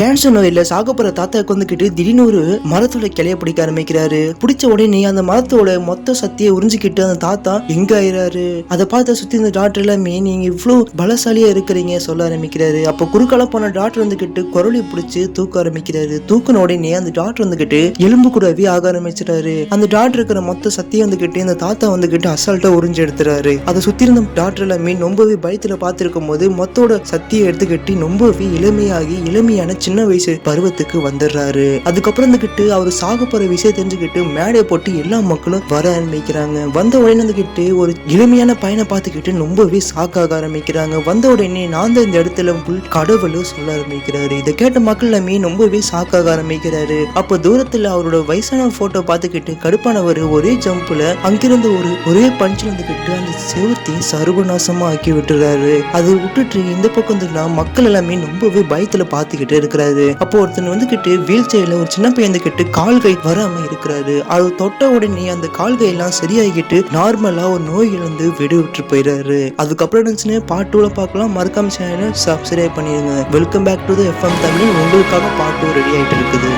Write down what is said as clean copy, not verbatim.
Cancer நோயில சாகப்போற தாத்தாக்கு வந்துகிட்டு திடீர்னு ஒரு மரத்தோட கிளைய பிடிக்க ஆரம்பிக்கிறாரு. பிடிச்ச உடனே அந்த மரத்தோட மொத்த சக்தியை உறிஞ்சிக்கிட்டு அந்த தாத்தா எங்க ஆயிராரு. அதை பார்த்த சுத்தி இந்த டாக்டர் எல்லாமே நீங்க இவ்வளவு பலசாலியா இருக்கிறீங்க சொல்ல ஆரம்பிக்கிறாரு. அப்ப குறுக்கால போன டாக்டர் வந்துகிட்டு குரலி பிடிச்சு தூக்க ஆரம்பிக்கிறாரு. தூக்கின உடனே அந்த டாக்டர் வந்துகிட்டு எலும்பு கூடவே ஆக ஆரம்பிச்சிட்டாரு. அந்த டாக்டர் இருக்கிற மொத்த சக்தியை வந்துகிட்டு இந்த தாத்தா வந்துகிட்டு அசால்ட்டா உறிஞ்சு எடுத்துறாரு. அதை சுத்தி இருந்த டாக்டர் எல்லாமே ரொம்பவே பயத்துல பார்த்திருக்கும் போது மொத்தோட சக்தியை எடுத்துக்கிட்டு ரொம்பவே இளமையாகி இளமையான சின்ன வயசு பருவத்துக்கு வந்துடுறாரு. அதுக்கப்புறம் வந்துகிட்டு அவர் சாக போற விஷயம் தெரிஞ்சுக்கிட்டு மேடையை போட்டு எல்லா மக்களும் வர ஆரம்பிக்கிறாங்க. வந்த உடனே வந்துகிட்டு ஒரு இளமையான பையனை பார்த்துக்கிட்டு ரொம்பவே சாக்காக ஆரம்பிக்கிறாங்க. வந்த உடனே நான் தான் இந்த இடத்துல கடவுள் சொல்ல ஆரம்பிக்கிறாரு. இதை கேட்ட மக்கள் எல்லாமே ரொம்பவே சாக்காக ஆரம்பிக்கிறாரு. அப்ப தூரத்துல அவரோட வயசான போட்டோ பார்த்துக்கிட்டு கடுப்பானவர் ஒரே ஜம்ப்ல அங்கிருந்து ஒரே பஞ்ச் வந்துகிட்டு அந்த செவத்தையும் சர்வநாசமா ஆக்கி விட்டுறாரு. அது விட்டுட்டு இந்த பக்கம் மக்கள் எல்லாமே ரொம்பவே பயத்துல பார்த்துக்கிட்டு இருக்கிறாரு. அப்போ ஒருத்தன் வந்துகிட்டு வீல் சேர்ல ஒரு சின்ன பையன் வந்துகிட்டு கால்கை வராம இருக்கிறாரு. அது தொட்ட உடனே அந்த கால்கை எல்லாம் சரியாகிட்டு நார்மலா ஒரு நோயிலிருந்து விடுவிட்டு போயிடாரு. அதுக்கப்புறம் இருந்துச்சுன்னு பார்ட் 2ல பார்க்கலாம். மறக்காம சேனலை சப்ஸ்கிரைப் பண்ணிடுங்க. Welcome back to the FM Tamil. உங்களுக்காக பார்ட் 2 ரெடி ஆயிட்டு இருக்குது.